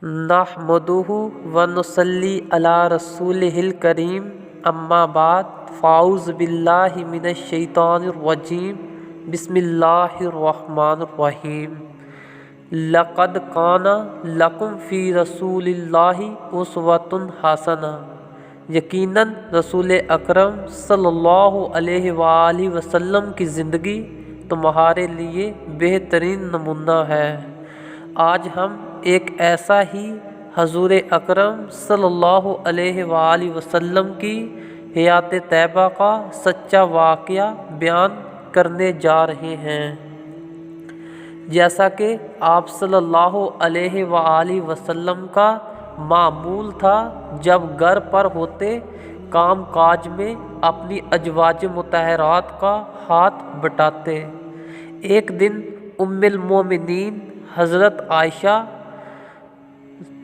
نحمدہ و نصلی علی رسولہ کریم، اما بعد، فاعوذ باللہ من الشیطان الرجیم، بسم اللہ الرحمن الرحیم۔ لقد کان لکم فی رسول اللہ اسوۃ حسنہ، یقیناً رسول اکرم صلی اللہ علیہ وآلہ وسلم کی زندگی تمہارے لیے بہترین نمونہ ہے۔ آج ہم ایک ایسا ہی حضور اکرم صلی اللہ علیہ وآلہ وسلم کی حیات طیبہ کا سچا واقعہ بیان کرنے جا رہے ہیں۔ جیسا کہ آپ صلی اللہ علیہ وآلہ وسلم کا معمول تھا، جب گھر پر ہوتے کام کاج میں اپنی ازواج مطہرات کا ہاتھ بٹاتے۔ ایک دن ام المومنین حضرت عائشہ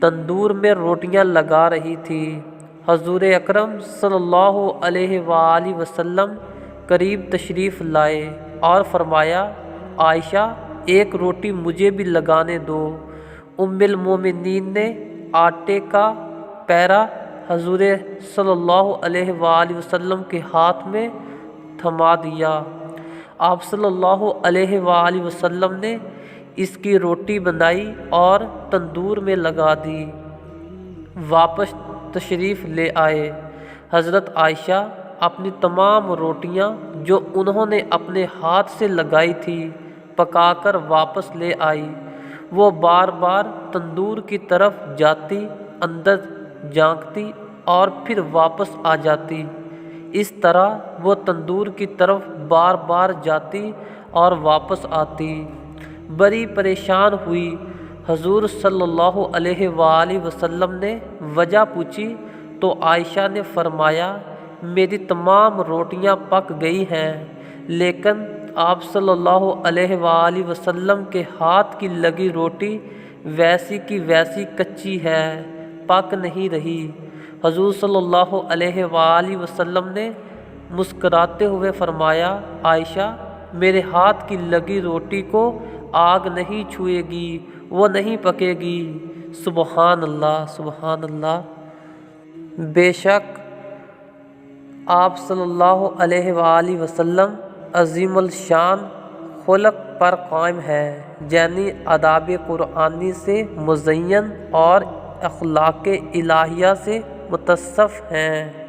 تندور میں روٹیاں لگا رہی تھی۔ حضور اکرم صلی اللہ علیہ وآلہ وسلم قریب تشریف لائے اور فرمایا، عائشہ ایک روٹی مجھے بھی لگانے دو۔ ام المومنین نے آٹے کا پیرا حضور صلی اللہ علیہ وآلہ وسلم کے ہاتھ میں تھما دیا۔ آپ صلی اللہ علیہ وآلہ وسلم نے اس کی روٹی بنائی اور تندور میں لگا دی۔ واپس تشریف لے آئے۔ حضرت عائشہ اپنی تمام روٹیاں جو انہوں نے اپنے ہاتھ سے لگائی تھی پکا کر واپس لے آئی۔ وہ بار بار تندور کی طرف جاتی، اندر جھانکتی اور پھر واپس آ جاتی۔ اس طرح وہ تندور کی طرف بار بار جاتی اور واپس آتی۔ بڑی پریشان ہوئی۔ حضور صلی اللہ علیہ وآلہ وسلم نے وجہ پوچھی تو عائشہ نے فرمایا، میری تمام روٹیاں پک گئی ہیں، لیکن آپ صلی اللہ علیہ وآلہ وسلم کے ہاتھ کی لگی روٹی ویسی کی ویسی کچی ہے، پک نہیں رہی۔ حضور صلی اللہ علیہ وآلہ وسلم نے مسکراتے ہوئے فرمایا، عائشہ میرے ہاتھ کی لگی روٹی کو آگ نہیں چھوئے گی، وہ نہیں پکے گی۔ سبحان اللہ، سبحان اللہ۔ بے شک آپ صلی اللہ علیہ وآلہ وسلم عظیم الشان خلق پر قائم ہیں، یعنی آداب قرآنی سے مزین اور اخلاق الہیہ سے متصف ہیں۔